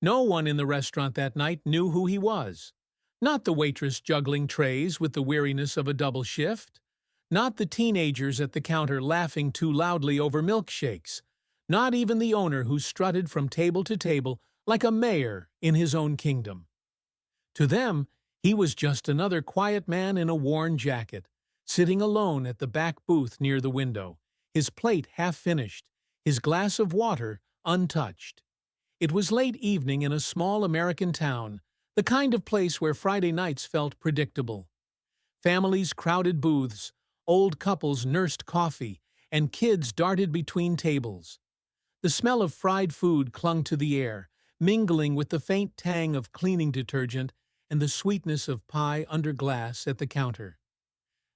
No one in the restaurant that night knew who he was. Not the waitress juggling trays with the weariness of a double shift. Not the teenagers at the counter laughing too loudly over milkshakes. Not even the owner who strutted from table to table like a mayor in his own kingdom. To them, he was just another quiet man in a worn jacket, sitting alone at the back booth near the window, his plate half finished, his glass of water untouched. It was late evening in a small American town, the kind of place where Friday nights felt predictable. Families crowded booths, old couples nursed coffee, and kids darted between tables. The smell of fried food clung to the air, mingling with the faint tang of cleaning detergent and the sweetness of pie under glass at the counter.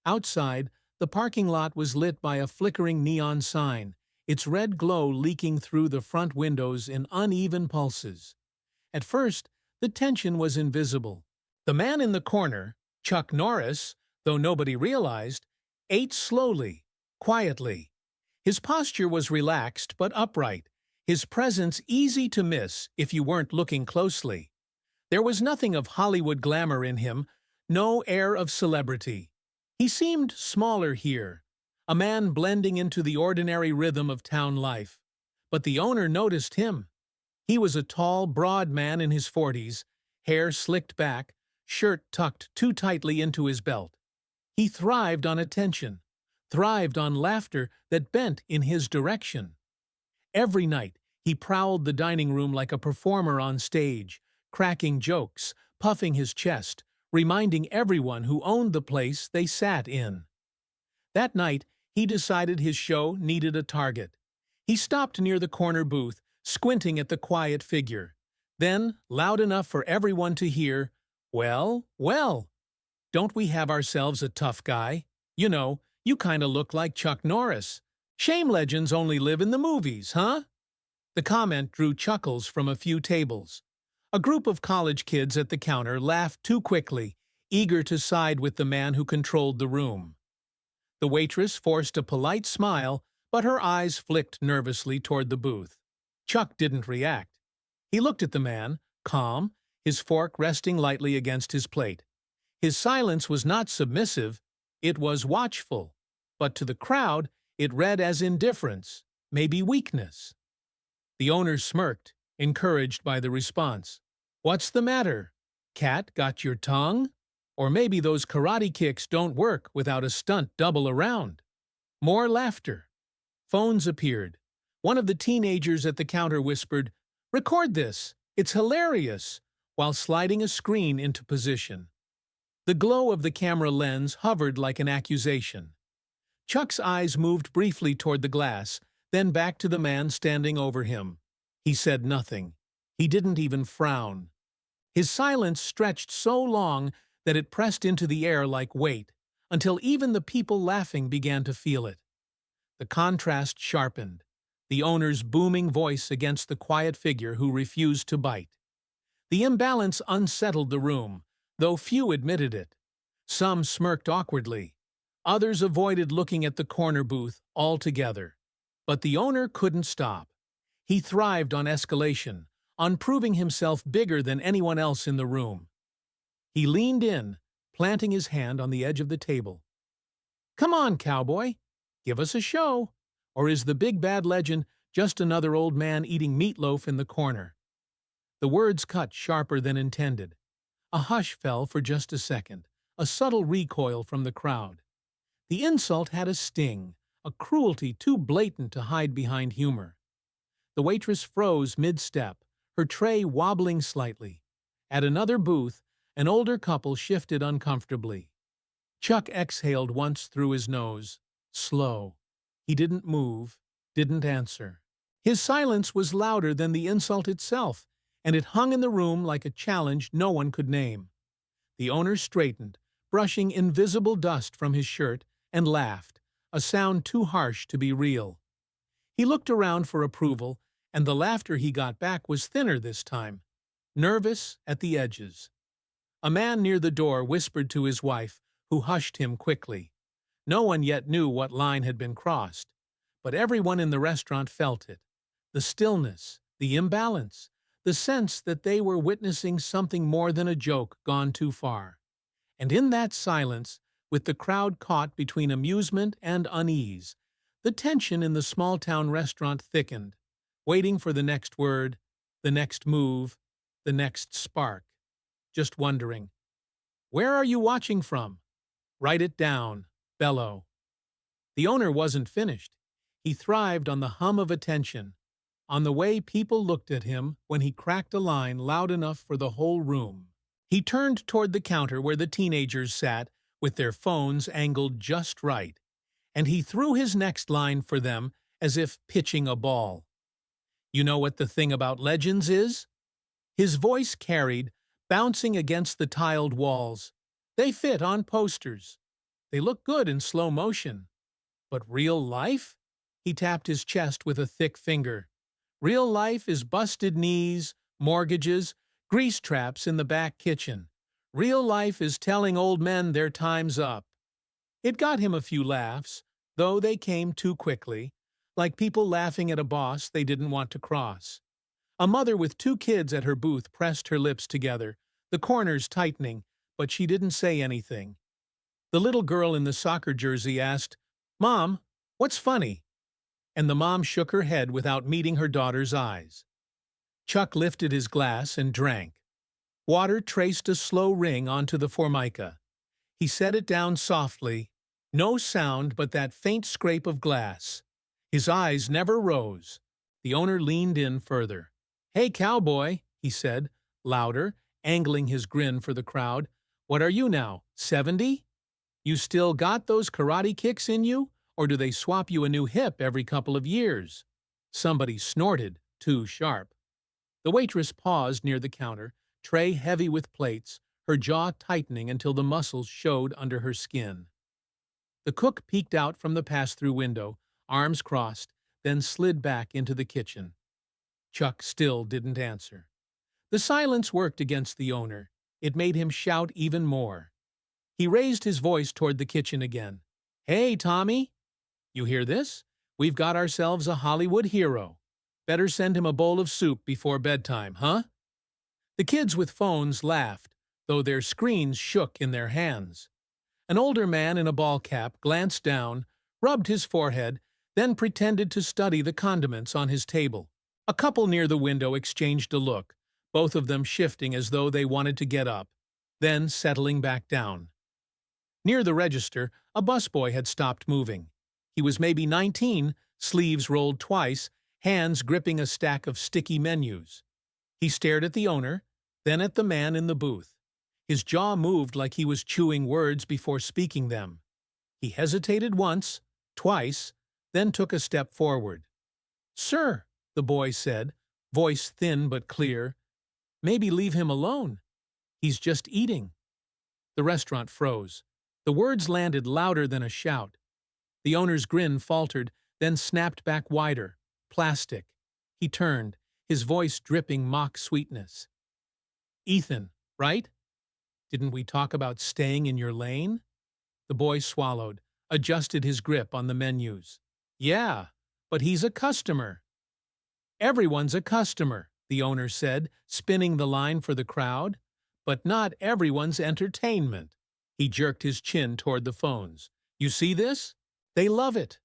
Outside, the parking lot was lit by a flickering neon sign, its red glow leaking through the front windows in uneven pulses. At first, the tension was invisible. The man in the corner, Chuck Norris, though nobody realized, ate slowly, quietly. His posture was relaxed but upright, his presence easy to miss if you weren't looking closely. There was nothing of Hollywood glamour in him, no air of celebrity. He seemed smaller here, a man blending into the ordinary rhythm of town life. But the owner noticed him. He was a tall, broad man in his 40s, hair slicked back, shirt tucked too tightly into his belt. He thrived on attention, thrived on laughter that bent in his direction. Every night, he prowled the dining room like a performer on stage, cracking jokes, puffing his chest, reminding everyone who owned the place they sat in. That night, he decided his show needed a target. He stopped near the corner booth, squinting at the quiet figure. Then, loud enough for everyone to hear, "Well, well, don't we have ourselves a tough guy? You know, you kinda look like Chuck Norris. Shame legends only live in the movies, huh?" The comment drew chuckles from a few tables. A group of college kids at the counter laughed too quickly, eager to side with the man who controlled the room. The waitress forced a polite smile, but her eyes flicked nervously toward the booth. Chuck didn't react. He looked at the man, calm, his fork resting lightly against his plate. His silence was not submissive, it was watchful, but to the crowd it read as indifference, maybe weakness. The owner smirked, encouraged by the response. "What's the matter? Cat got your tongue? Or maybe those karate kicks don't work without a stunt double around." More laughter. Phones appeared. One of the teenagers at the counter whispered, "Record this, it's hilarious," while sliding a screen into position. The glow of the camera lens hovered like an accusation. Chuck's eyes moved briefly toward the glass, then back to the man standing over him. He said nothing. He didn't even frown. His silence stretched so long that it pressed into the air like weight, until even the people laughing began to feel it. The contrast sharpened, the owner's booming voice against the quiet figure who refused to bite. The imbalance unsettled the room, though few admitted it. Some smirked awkwardly. Others avoided looking at the corner booth altogether. But the owner couldn't stop. He thrived on escalation, on proving himself bigger than anyone else in the room. He leaned in, planting his hand on the edge of the table. "Come on, cowboy, give us a show. Or is the big bad legend just another old man eating meatloaf in the corner?" The words cut sharper than intended. A hush fell for just a second, a subtle recoil from the crowd. The insult had a sting, a cruelty too blatant to hide behind humor. The waitress froze mid-step, her tray wobbling slightly. At another booth, an older couple shifted uncomfortably. Chuck exhaled once through his nose, slow. He didn't move, didn't answer. His silence was louder than the insult itself, and it hung in the room like a challenge no one could name. The owner straightened, brushing invisible dust from his shirt, and laughed, a sound too harsh to be real. He looked around for approval, and the laughter he got back was thinner this time, nervous at the edges. A man near the door whispered to his wife, who hushed him quickly. No one yet knew what line had been crossed, but everyone in the restaurant felt it. The stillness, the imbalance, the sense that they were witnessing something more than a joke gone too far. And in that silence, with the crowd caught between amusement and unease, the tension in the small-town restaurant thickened, waiting for the next word, the next move, the next spark. Just wondering, where are you watching from? Write it down. Bellow. The owner wasn't finished. He thrived on the hum of attention, on the way people looked at him when he cracked a line loud enough for the whole room. He turned toward the counter where the teenagers sat with their phones angled just right, and he threw his next line for them as if pitching a ball. You know what the thing about legends is? His voice carried, bouncing against the tiled walls. They fit on posters. They look good in slow motion. But real life? He tapped his chest with a thick finger. Real life is busted knees, mortgages, grease traps in the back kitchen. Real life is telling old men their time's up. It got him a few laughs, though they came too quickly, like people laughing at a boss they didn't want to cross. A mother with 2 kids at her booth pressed her lips together, the corners tightening, but she didn't say anything. The little girl in the soccer jersey asked, "Mom, what's funny?" And the mom shook her head without meeting her daughter's eyes. Chuck lifted his glass and drank. Water traced a slow ring onto the formica. He set it down softly, no sound but that faint scrape of glass. His eyes never rose. The owner leaned in further. "Hey, cowboy," he said, louder, angling his grin for the crowd. "What are you now, 70? You still got those karate kicks in you, or do they swap you a new hip every couple of years?" Somebody snorted, too sharp. The waitress paused near the counter, tray heavy with plates, her jaw tightening until the muscles showed under her skin. The cook peeked out from the pass-through window, arms crossed, then slid back into the kitchen. Chuck still didn't answer. The silence worked against the owner. It made him shout even more. He raised his voice toward the kitchen again. "Hey, Tommy! You hear this? We've got ourselves a Hollywood hero. Better send him a bowl of soup before bedtime, huh?" The kids with phones laughed, though their screens shook in their hands. An older man in a ball cap glanced down, rubbed his forehead, then pretended to study the condiments on his table. A couple near the window exchanged a look, both of them shifting as though they wanted to get up, then settling back down. Near the register, a busboy had stopped moving. He was maybe 19, sleeves rolled twice, hands gripping a stack of sticky menus. He stared at the owner, then at the man in the booth. His jaw moved like he was chewing words before speaking them. He hesitated once, twice, then took a step forward. "Sir," the boy said, voice thin but clear, "maybe leave him alone. He's just eating." The restaurant froze. The words landed louder than a shout. The owner's grin faltered, then snapped back wider. Plastic. He turned, his voice dripping mock sweetness. "Ethan, right? Didn't we talk about staying in your lane?" The boy swallowed, adjusted his grip on the menus. "Yeah, but he's a customer." "Everyone's a customer," the owner said, spinning the line for the crowd. "But not everyone's entertainment." He jerked his chin toward the phones. "You see this? They love it."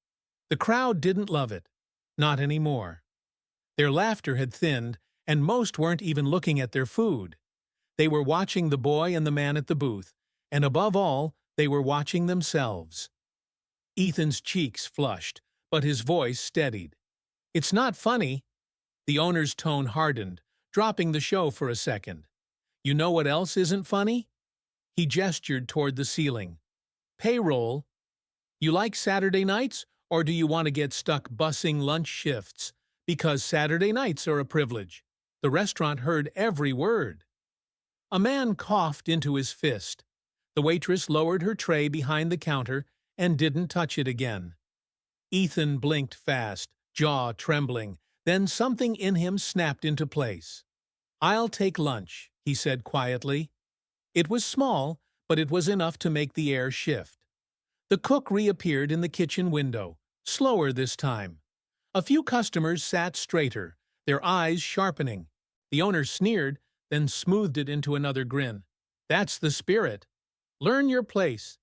The crowd didn't love it. Not anymore. Their laughter had thinned, and most weren't even looking at their food. They were watching the boy and the man at the booth, and above all, they were watching themselves. Ethan's cheeks flushed, but his voice steadied. "It's not funny." The owner's tone hardened, dropping the show for a second. "You know what else isn't funny?" He gestured toward the ceiling. "Payroll. You like Saturday nights, or do you want to get stuck bussing lunch shifts? Because Saturday nights are a privilege." The restaurant heard every word. A man coughed into his fist. The waitress lowered her tray behind the counter and didn't touch it again. Ethan blinked fast, jaw trembling, then something in him snapped into place. "I'll take lunch," he said quietly. It was small, but it was enough to make the air shift. The cook reappeared in the kitchen window, slower this time. A few customers sat straighter, their eyes sharpening. The owner sneered, then smoothed it into another grin. That's the spirit. Learn your place.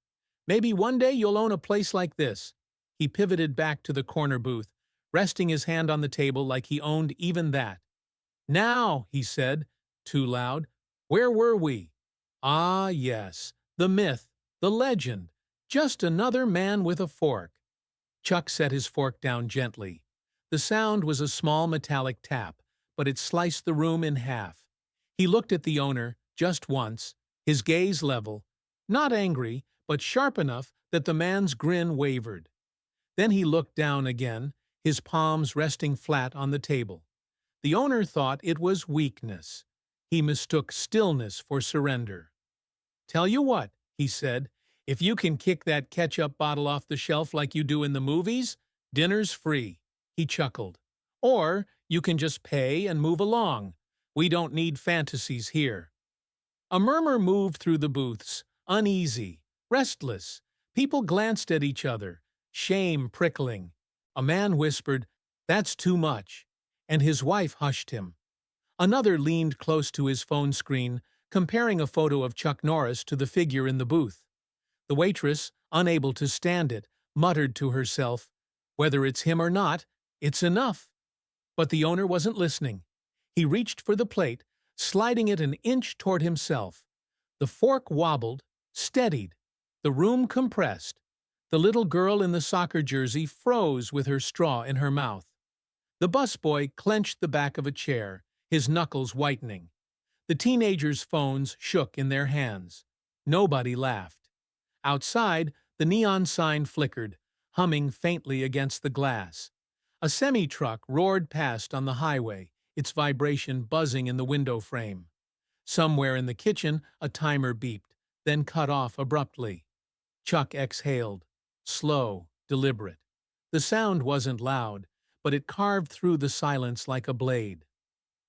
Maybe one day you'll own a place like this. He pivoted back to the corner booth, resting his hand on the table like he owned even that. Now, he said, too loud, where were we? Ah, yes, the myth, the legend, just another man with a fork. Chuck set his fork down gently. The sound was a small metallic tap, but it sliced the room in half. He looked at the owner, just once, his gaze level, not angry, but sharp enough that the man's grin wavered. Then he looked down again, his palms resting flat on the table. The owner thought it was weakness. He mistook stillness for surrender. "Tell you what," he said, "if you can kick that ketchup bottle off the shelf like you do in the movies, dinner's free." He chuckled. "Or you can just pay and move along. We don't need fantasies here." A murmur moved through the booths, uneasy, restless. People glanced at each other, shame prickling. A man whispered, "That's too much," and his wife hushed him. Another leaned close to his phone screen, comparing a photo of Chuck Norris to the figure in the booth. The waitress, unable to stand it, muttered to herself, "Whether it's him or not, it's enough." But the owner wasn't listening. He reached for the plate, sliding it an inch toward himself. The fork wobbled, steadied. The room compressed. The little girl in the soccer jersey froze with her straw in her mouth. The busboy clenched the back of a chair, his knuckles whitening. The teenagers' phones shook in their hands. Nobody laughed. Outside, the neon sign flickered, humming faintly against the glass. A semi-truck roared past on the highway, its vibration buzzing in the window frame. Somewhere in the kitchen, a timer beeped, then cut off abruptly. Chuck exhaled, slow, deliberate. The sound wasn't loud, but it carved through the silence like a blade.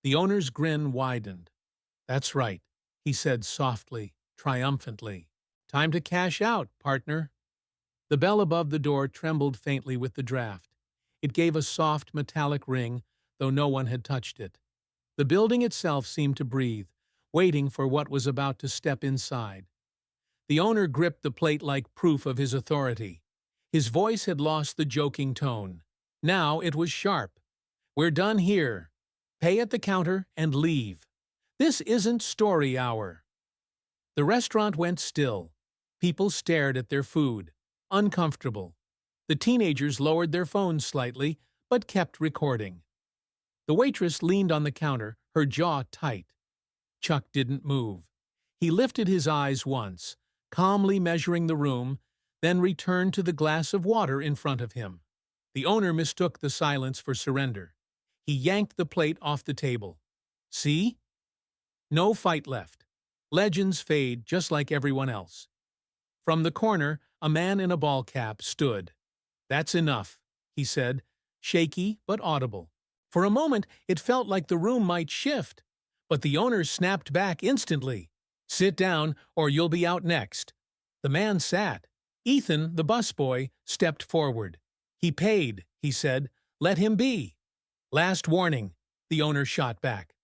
The owner's grin widened. "That's right," he said softly, triumphantly. "Time to cash out, partner." The bell above the door trembled faintly with the draft. It gave a soft, metallic ring, though no one had touched it. The building itself seemed to breathe, waiting for what was about to step inside. The owner gripped the plate like proof of his authority. His voice had lost the joking tone. Now it was sharp. "We're done here. Pay at the counter and leave. This isn't story hour." The restaurant went still. People stared at their food, uncomfortable. The teenagers lowered their phones slightly, but kept recording. The waitress leaned on the counter, her jaw tight. Chuck didn't move. He lifted his eyes once, calmly measuring the room, then returned to the glass of water in front of him. The owner mistook the silence for surrender. He yanked the plate off the table. "See? No fight left. Legends fade just like everyone else." From the corner, a man in a ball cap stood. "That's enough," he said, shaky but audible. For a moment, it felt like the room might shift, but the owner snapped back instantly. "Sit down, or you'll be out next." The man sat. Ethan, the busboy, stepped forward. "He paid," he said. "Let him be." "Last warning," the owner shot back.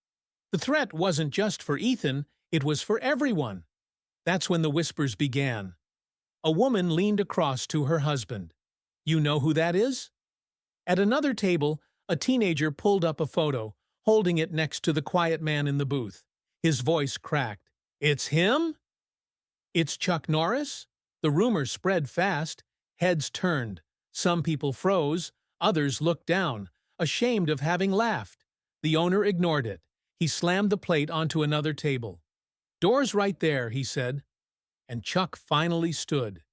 The threat wasn't just for Ethan, it was for everyone. That's when the whispers began. A woman leaned across to her husband. "You know who that is?" At another table, a teenager pulled up a photo, holding it next to the quiet man in the booth. His voice cracked. "It's him?" "It's Chuck Norris?" The rumor spread fast. Heads turned. Some people froze. Others looked down, ashamed of having laughed. The owner ignored it. He slammed the plate onto another table. "Door's right there," he said. And Chuck finally stood.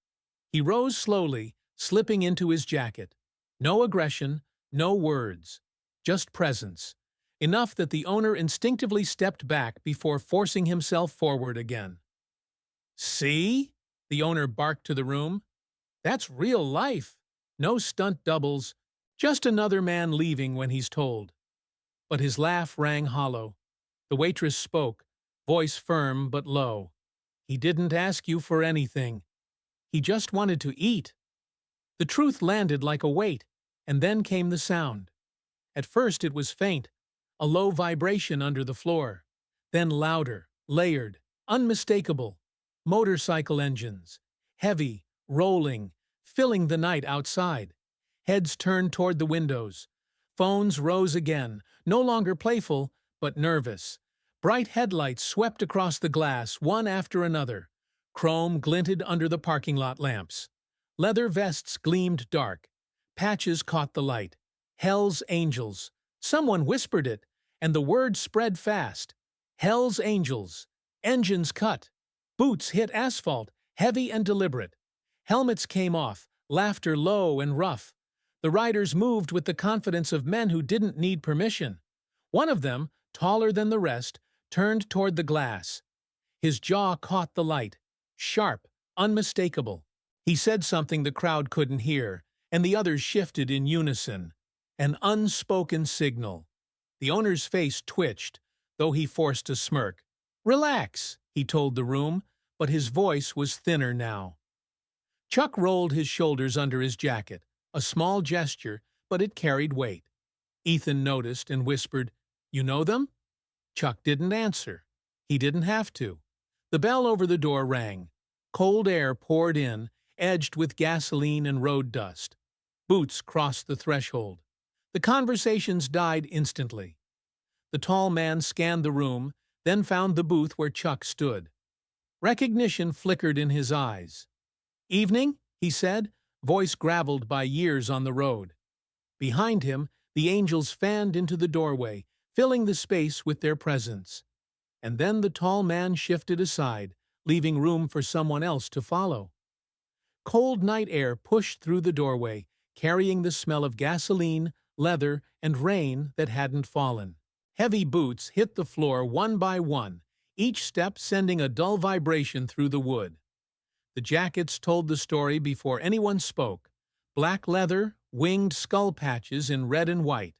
He rose slowly, slipping into his jacket. No aggression, no words, just presence. Enough that the owner instinctively stepped back before forcing himself forward again. "See?" the owner barked to the room. "That's real life. No stunt doubles, just another man leaving when he's told." But his laugh rang hollow. The waitress spoke, voice firm but low. "He didn't ask you for anything. He just wanted to eat." The truth landed like a weight, and then came the sound. At first it was faint, a low vibration under the floor. Then louder, layered, unmistakable. Motorcycle engines. Heavy, rolling, filling the night outside. Heads turned toward the windows. Phones rose again, no longer playful, but nervous. Bright headlights swept across the glass, one after another. Chrome glinted under the parking lot lamps. Leather vests gleamed dark. Patches caught the light. Hell's Angels. Someone whispered it, and the word spread fast. Hell's Angels. Engines cut. Boots hit asphalt, heavy and deliberate. Helmets came off, laughter low and rough. The riders moved with the confidence of men who didn't need permission. One of them, taller than the rest, turned toward the glass. His jaw caught the light. Sharp, unmistakable. He said something the crowd couldn't hear, and the others shifted in unison. An unspoken signal. The owner's face twitched, though he forced a smirk. "Relax," he told the room, but his voice was thinner now. Chuck rolled his shoulders under his jacket, a small gesture, but it carried weight. Ethan noticed and whispered, "You know them?" Chuck didn't answer. He didn't have to. The bell over the door rang. Cold air poured in, edged with gasoline and road dust. Boots crossed the threshold. The conversations died instantly. The tall man scanned the room, then found the booth where Chuck stood. Recognition flickered in his eyes. "Evening," he said, voice graveled by years on the road. Behind him, the angels fanned into the doorway, filling the space with their presence. And then the tall man shifted aside, leaving room for someone else to follow. Cold night air pushed through the doorway, carrying the smell of gasoline, leather, and rain that hadn't fallen. Heavy boots hit the floor one by one, each step sending a dull vibration through the wood. The jackets told the story before anyone spoke. Black leather, winged skull patches in red and white.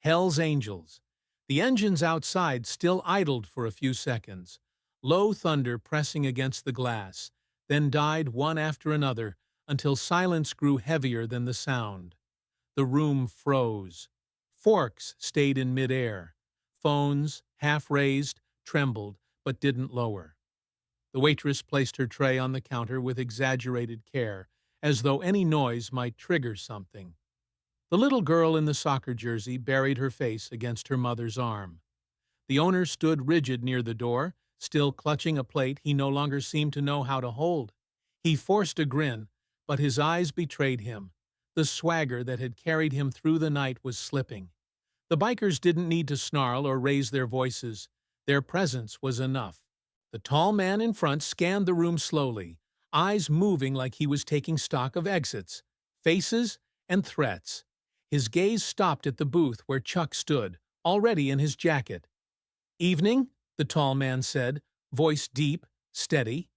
Hell's Angels. The engines outside still idled for a few seconds. Low thunder pressing against the glass, then died one after another until silence grew heavier than the sound. The room froze. Forks stayed in midair. Phones, half raised, trembled, but didn't lower. The waitress placed her tray on the counter with exaggerated care, as though any noise might trigger something. The little girl in the soccer jersey buried her face against her mother's arm. The owner stood rigid near the door, still clutching a plate he no longer seemed to know how to hold. He forced a grin, but his eyes betrayed him. The swagger that had carried him through the night was slipping. The bikers didn't need to snarl or raise their voices. Their presence was enough. The tall man in front scanned the room slowly, eyes moving like he was taking stock of exits, faces, and threats. His gaze stopped at the booth where Chuck stood, already in his jacket. "Evening," the tall man said, voice deep, steady.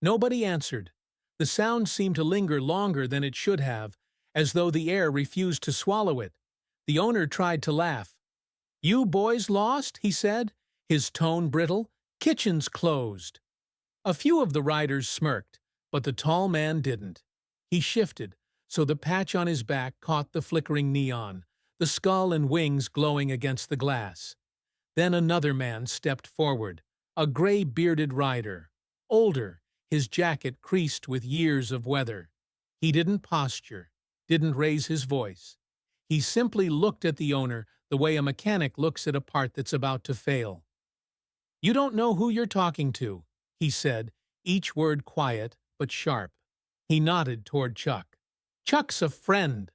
Nobody answered. The sound seemed to linger longer than it should have, as though the air refused to swallow it. The owner tried to laugh. "You boys lost?" he said, his tone brittle. "Kitchen's closed." A few of the riders smirked, but the tall man didn't. He shifted, so the patch on his back caught the flickering neon, the skull and wings glowing against the glass. Then another man stepped forward, a gray-bearded rider. Older, his jacket creased with years of weather. He didn't posture, didn't raise his voice. He simply looked at the owner the way a mechanic looks at a part that's about to fail. "You don't know who you're talking to," he said, each word quiet but sharp. He nodded toward Chuck. "Chuck's a friend."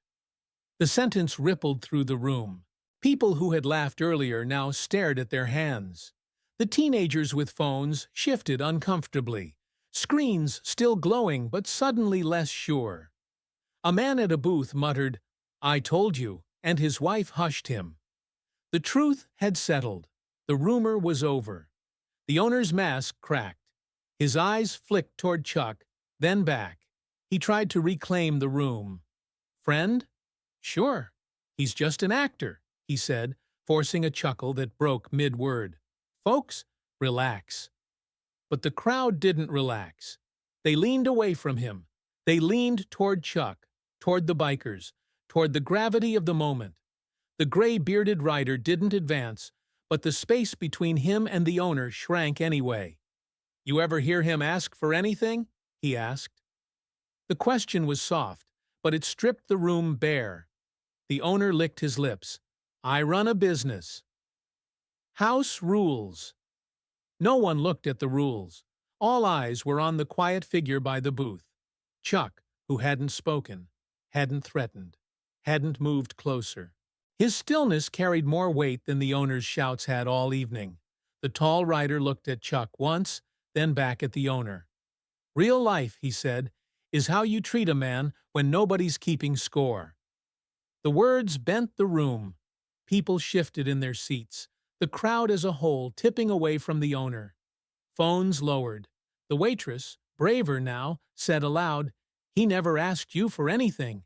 The sentence rippled through the room. People who had laughed earlier now stared at their hands. The teenagers with phones shifted uncomfortably, screens still glowing but suddenly less sure. A man at a booth muttered, "I told you," and his wife hushed him. The truth had settled. The rumor was over. The owner's mask cracked. His eyes flicked toward Chuck, then back. He tried to reclaim the room. "Friend? Sure. He's just an actor," he said, forcing a chuckle that broke mid-word. "Folks, relax." But the crowd didn't relax. They leaned away from him. They leaned toward Chuck, toward the bikers, toward the gravity of the moment. The gray-bearded rider didn't advance, but the space between him and the owner shrank anyway. "You ever hear him ask for anything?" he asked. The question was soft, but it stripped the room bare. The owner licked his lips. "I run a business." House rules. No one looked at the rules. All eyes were on the quiet figure by the booth. Chuck, who hadn't spoken, hadn't threatened, hadn't moved closer. His stillness carried more weight than the owner's shouts had all evening. The tall rider looked at Chuck once, then back at the owner. "Real life," he said, "is how you treat a man when nobody's keeping score." The words bent the room. People shifted in their seats, the crowd as a whole tipping away from the owner. Phones lowered. The waitress, braver now, said aloud, "He never asked you for anything.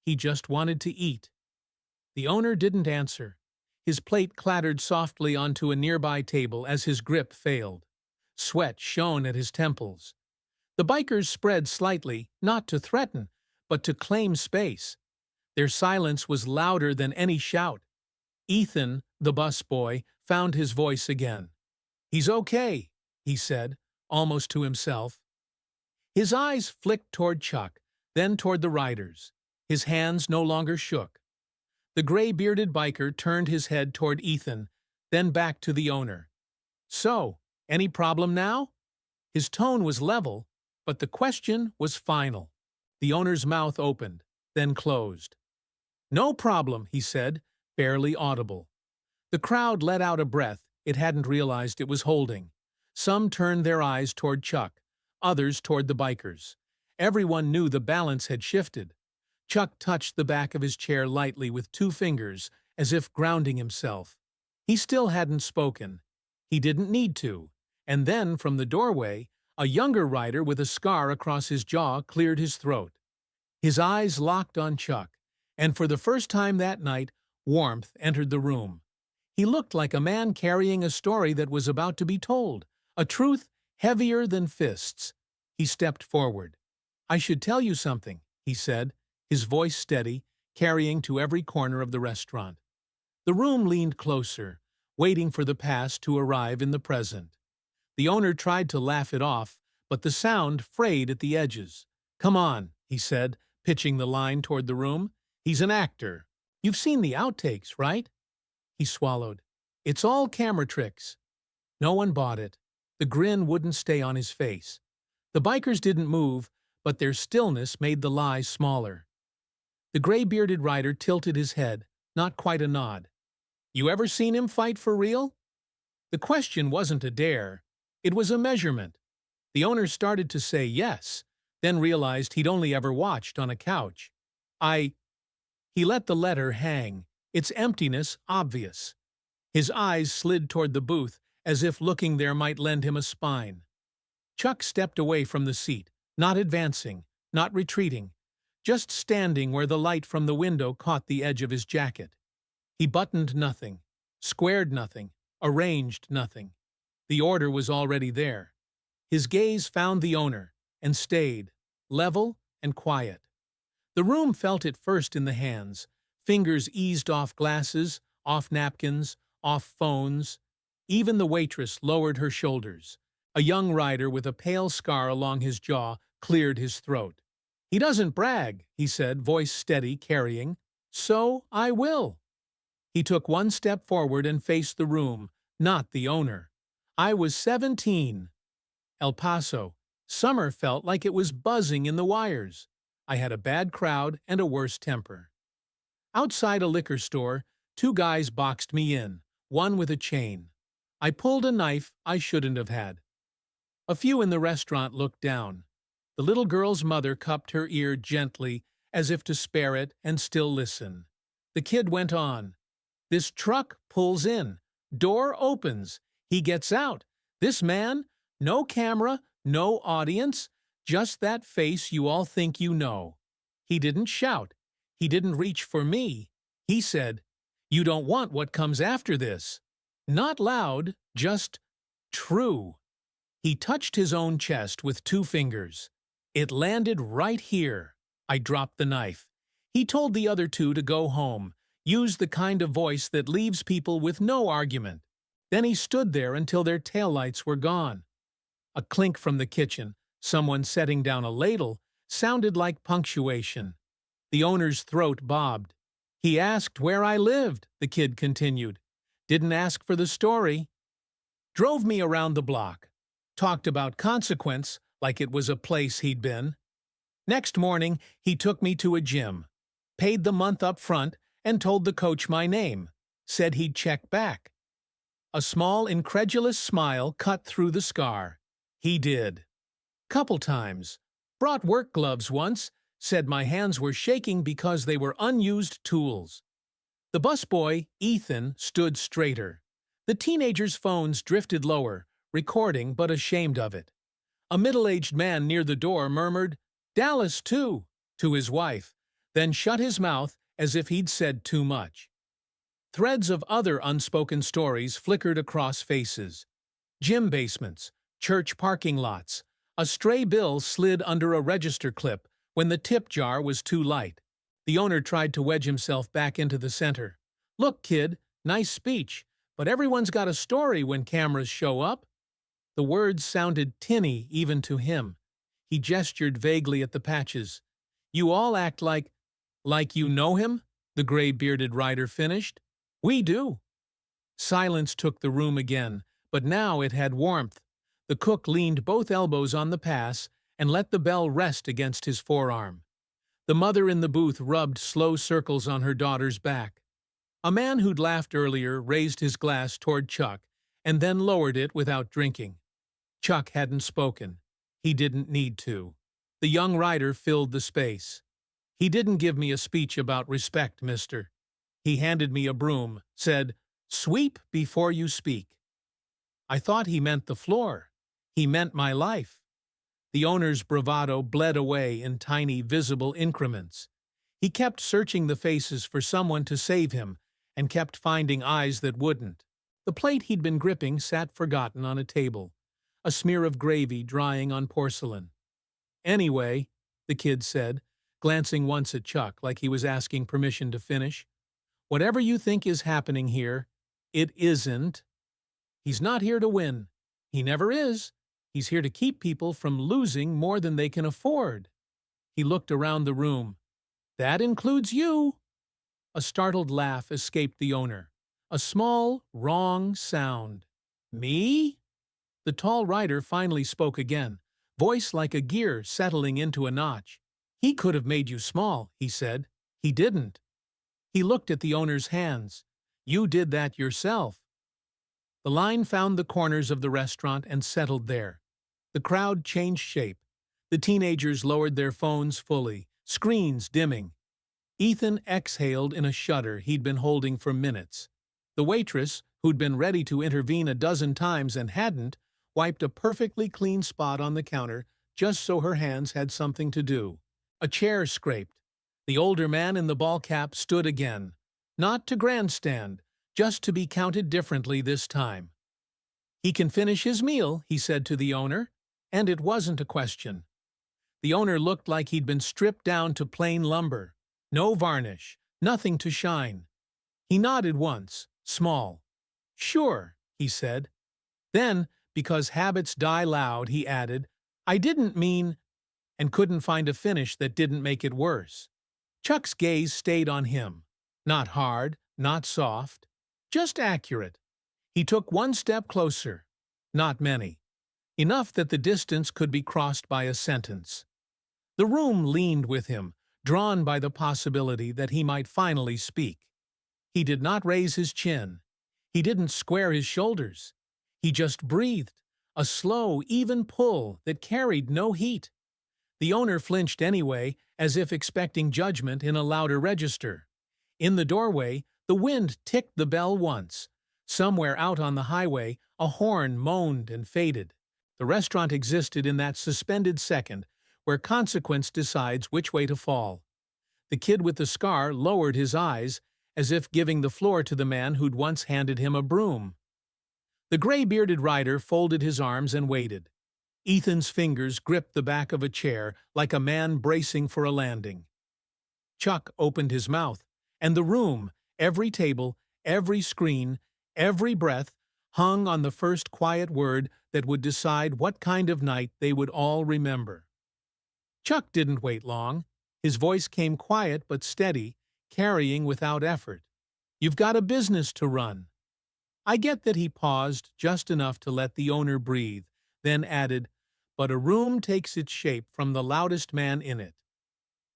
He just wanted to eat." The owner didn't answer. His plate clattered softly onto a nearby table as his grip failed. Sweat shone at his temples. The bikers spread slightly, not to threaten, but to claim space. Their silence was louder than any shout. Ethan, the busboy, found his voice again. "He's okay," he said, almost to himself. His eyes flicked toward Chuck, then toward the riders. His hands no longer shook. The gray-bearded biker turned his head toward Ethan, then back to the owner. "So, any problem now?" His tone was level, but the question was final. The owner's mouth opened, then closed. "No problem," he said, barely audible. The crowd let out a breath it hadn't realized it was holding. Some turned their eyes toward Chuck, others toward the bikers. Everyone knew the balance had shifted. Chuck touched the back of his chair lightly with 2 fingers, as if grounding himself. He still hadn't spoken. He didn't need to. And then, from the doorway, a younger rider with a scar across his jaw cleared his throat. His eyes locked on Chuck, and for the first time that night, warmth entered the room. He looked like a man carrying a story that was about to be told, a truth heavier than fists. He stepped forward. "I should tell you something," he said, his voice steady, carrying to every corner of the restaurant. The room leaned closer, waiting for the past to arrive in the present. The owner tried to laugh it off, but the sound frayed at the edges. "Come on," he said, pitching the line toward the room. "He's an actor. You've seen the outtakes, right?" He swallowed. "It's all camera tricks." No one bought it. The grin wouldn't stay on his face. The bikers didn't move, but their stillness made the lie smaller. The gray-bearded rider tilted his head, not quite a nod. "You ever seen him fight for real?" The question wasn't a dare. It was a measurement. The owner started to say yes, then realized he'd only ever watched on a couch. He let the letter hang, its emptiness obvious. His eyes slid toward the booth, as if looking there might lend him a spine. Chuck stepped away from the seat, not advancing, not retreating, just standing where the light from the window caught the edge of his jacket. He buttoned nothing, squared nothing, arranged nothing. The order was already there. His gaze found the owner, and stayed, level and quiet. The room felt it first in the hands. Fingers eased off glasses, off napkins, off phones. Even the waitress lowered her shoulders. A young rider with a pale scar along his jaw cleared his throat. "He doesn't brag," he said, voice steady, carrying. "So I will." He took one step forward and faced the room, not the owner. "I was 17. El Paso. Summer felt like it was buzzing in the wires. I had a bad crowd and a worse temper. Outside a liquor store, 2 guys boxed me in, one with a chain. I pulled a knife I shouldn't have had. A few in the restaurant looked down. The little girl's mother cupped her ear gently, as if to spare it and still listen. The kid went on. "This truck pulls in. Door opens. He gets out. This man, no camera, no audience, just that face you all think you know. He didn't shout. He didn't reach for me. He said, 'You don't want what comes after this.' Not loud, just true." He touched his own chest with 2 fingers. "It landed right here." I dropped the knife. He told the other 2 to go home. Use the kind of voice that leaves people with no argument. Then he stood there until their taillights were gone. A clink from the kitchen, someone setting down a ladle, sounded like punctuation. The owner's throat bobbed. He asked where I lived, the kid continued. Didn't ask for the story. Drove me around the block. Talked about consequence like it was a place he'd been. Next morning, he took me to a gym. Paid the month up front and told the coach my name. Said he'd check back. A small, incredulous smile cut through the scar. He did. Couple times. Brought work gloves once. Said my hands were shaking because they were unused tools. The busboy, Ethan, stood straighter. The teenagers' phones drifted lower, recording but ashamed of it. A middle-aged man near the door murmured, "Dallas, too," to his wife, then shut his mouth as if he'd said too much. Threads of other unspoken stories flickered across faces. Gym basements, church parking lots. A stray bill slid under a register clip when the tip jar was too light. The owner tried to wedge himself back into the center. "Look, kid, nice speech, but everyone's got a story when cameras show up." The words sounded tinny even to him. He gestured vaguely at the patches. "You all act like you know him?" the gray-bearded rider finished. "We do." Silence took the room again, but now it had warmth. The cook leaned both elbows on the pass and let the bell rest against his forearm. The mother in the booth rubbed slow circles on her daughter's back. A man who'd laughed earlier raised his glass toward Chuck and then lowered it without drinking. Chuck hadn't spoken. He didn't need to. The young rider filled the space. "He didn't give me a speech about respect, mister. He handed me a broom, said, 'Sweep before you speak.' I thought he meant the floor. He meant my life." The owner's bravado bled away in tiny, visible increments. He kept searching the faces for someone to save him and kept finding eyes that wouldn't. The plate he'd been gripping sat forgotten on a table, a smear of gravy drying on porcelain. "Anyway," the kid said, glancing once at Chuck like he was asking permission to finish, "whatever you think is happening here, it isn't. He's not here to win. He never is. He's here to keep people from losing more than they can afford." He looked around the room. "That includes you." A startled laugh escaped the owner. A small, wrong sound. "Me?" The tall rider finally spoke again, voice like a gear settling into a notch. "He could have made you small," he said. "He didn't." He looked at the owner's hands. "You did that yourself." The line found the corners of the restaurant and settled there. The crowd changed shape. The teenagers lowered their phones fully, screens dimming. Ethan exhaled in a shudder he'd been holding for minutes. The waitress, who'd been ready to intervene a dozen times and hadn't, wiped a perfectly clean spot on the counter just so her hands had something to do. A chair scraped. The older man in the ball cap stood again. Not to grandstand, just to be counted differently this time. "He can finish his meal," he said to the owner, and it wasn't a question. The owner looked like he'd been stripped down to plain lumber. No varnish, nothing to shine. He nodded once, small. "Sure," he said. Then, because habits die loud, he added, "I didn't mean," and couldn't find a finish that didn't make it worse. Chuck's gaze stayed on him. Not hard, not soft, just accurate. He took one step closer. Not many. Enough that the distance could be crossed by a sentence. The room leaned with him, drawn by the possibility that he might finally speak. He did not raise his chin. He didn't square his shoulders. He just breathed, a slow, even pull that carried no heat. The owner flinched anyway, as if expecting judgment in a louder register. In the doorway, the wind ticked the bell once. Somewhere out on the highway, a horn moaned and faded. The restaurant existed in that suspended second where consequence decides which way to fall. The kid with the scar lowered his eyes, as if giving the floor to the man who'd once handed him a broom. The gray-bearded rider folded his arms and waited. Ethan's fingers gripped the back of a chair like a man bracing for a landing. Chuck opened his mouth, and the room, Every table, every screen, every breath hung on the first quiet word that would decide what kind of night they would all remember. Chuck didn't wait long. His voice came quiet but steady, carrying without effort. "You've got a business to run." I get that he paused just enough to let the owner breathe, then added, "But a room takes its shape from the loudest man in it."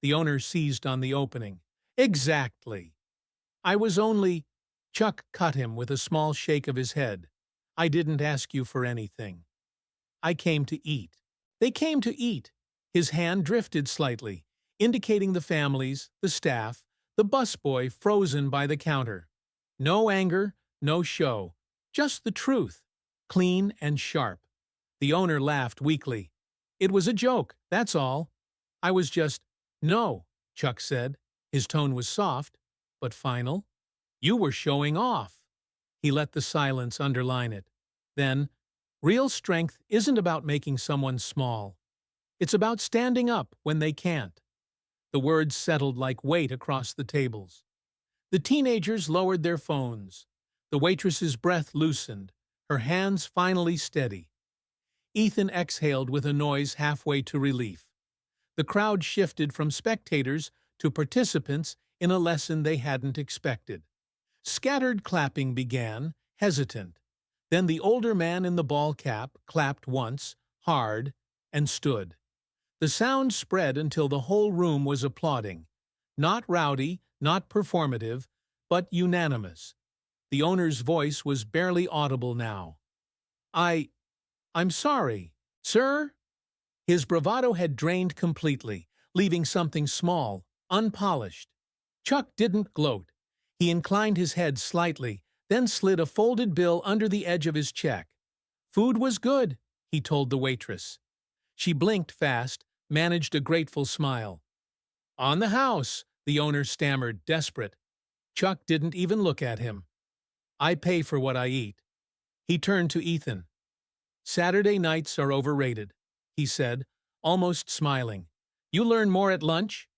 The owner seized on the opening. "Exactly. I was only—" Chuck cut him with a small shake of his head. "I didn't ask you for anything. I came to eat." They came to eat. His hand drifted slightly, indicating the families, the staff, the busboy frozen by the counter. No anger, no show, just the truth, clean and sharp. The owner laughed weakly. "It was a joke, that's all. I was just—" "No," Chuck said. His tone was soft, but final. "You were showing off." He let the silence underline it. Then, "Real strength isn't about making someone small. It's about standing up when they can't." The words settled like weight across the tables. The teenagers lowered their phones. The waitress's breath loosened, her hands finally steady. Ethan exhaled with a noise halfway to relief. The crowd shifted from spectators to participants in a lesson they hadn't expected. Scattered clapping began, hesitant. Then the older man in the ball cap clapped once, hard, and stood. The sound spread until the whole room was applauding. Not rowdy, not performative, but unanimous. The owner's voice was barely audible now. I'm sorry, sir." His bravado had drained completely, leaving something small, unpolished. Chuck didn't gloat. He inclined his head slightly, then slid a folded bill under the edge of his check. "Food was good," he told the waitress. She blinked fast, managed a grateful smile. "On the house," the owner stammered, desperate. Chuck didn't even look at him. "I pay for what I eat." He turned to Ethan. "Saturday nights are overrated," he said, almost smiling. "You learn more at lunch?"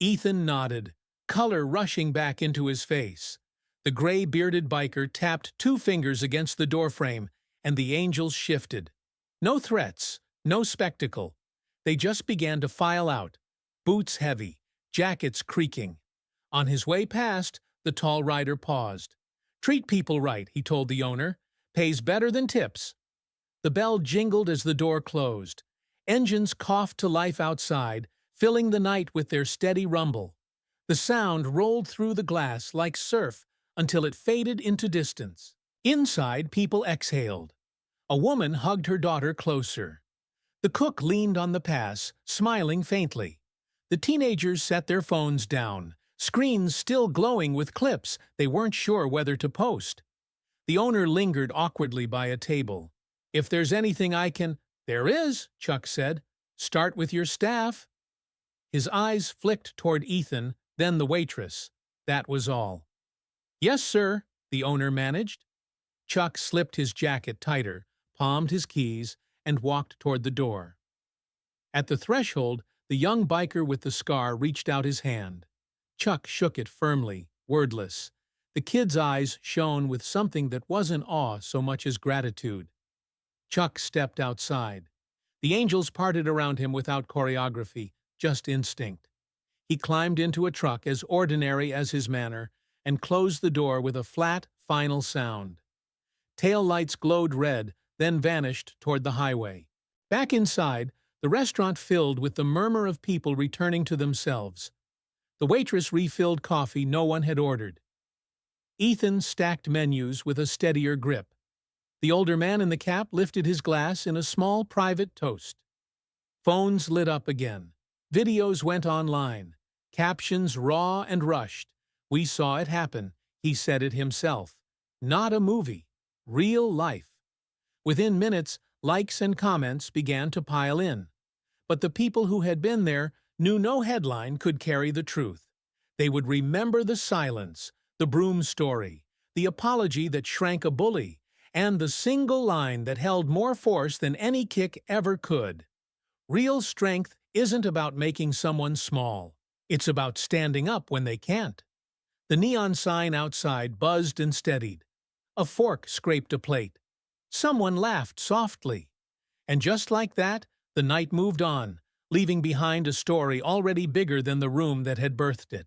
Ethan nodded, color rushing back into his face. The gray-bearded biker tapped 2 fingers against the doorframe, and the angels shifted. No threats, no spectacle. They just began to file out, boots heavy, jackets creaking. On his way past, the tall rider paused. "Treat people right," he told the owner. "Pays better than tips." The bell jingled as the door closed. Engines coughed to life outside, filling the night with their steady rumble. The sound rolled through the glass like surf until it faded into distance. Inside, people exhaled. A woman hugged her daughter closer. The cook leaned on the pass, smiling faintly. The teenagers set their phones down, screens still glowing with clips they weren't sure whether to post. The owner lingered awkwardly by a table. "If there's anything I can—" "There is," Chuck said. "Start with your staff." His eyes flicked toward Ethan, then the waitress. That was all. "Yes, sir," the owner managed. Chuck slipped his jacket tighter, palmed his keys, and walked toward the door. At the threshold, the young biker with the scar reached out his hand. Chuck shook it firmly, wordless. The kid's eyes shone with something that wasn't awe so much as gratitude. Chuck stepped outside. The angels parted around him without choreography, just instinct. He climbed into a truck as ordinary as his manner and closed the door with a flat, final sound. Tail lights glowed red, then vanished toward the highway. Back inside, the restaurant filled with the murmur of people returning to themselves. The waitress refilled coffee no one had ordered. Ethan stacked menus with a steadier grip. The older man in the cap lifted his glass in a small private toast. Phones lit up again. Videos went online. Captions raw and rushed. "We saw it happen," he said it himself. Not a movie. Real life. Within minutes, likes and comments began to pile in. But the people who had been there knew no headline could carry the truth. They would remember the silence, the broom story, the apology that shrank a bully, and the single line that held more force than any kick ever could. Real strength isn't about making someone small. It's about standing up when they can't. The neon sign outside buzzed and steadied. A fork scraped a plate. Someone laughed softly. And just like that, the night moved on, leaving behind a story already bigger than the room that had birthed it.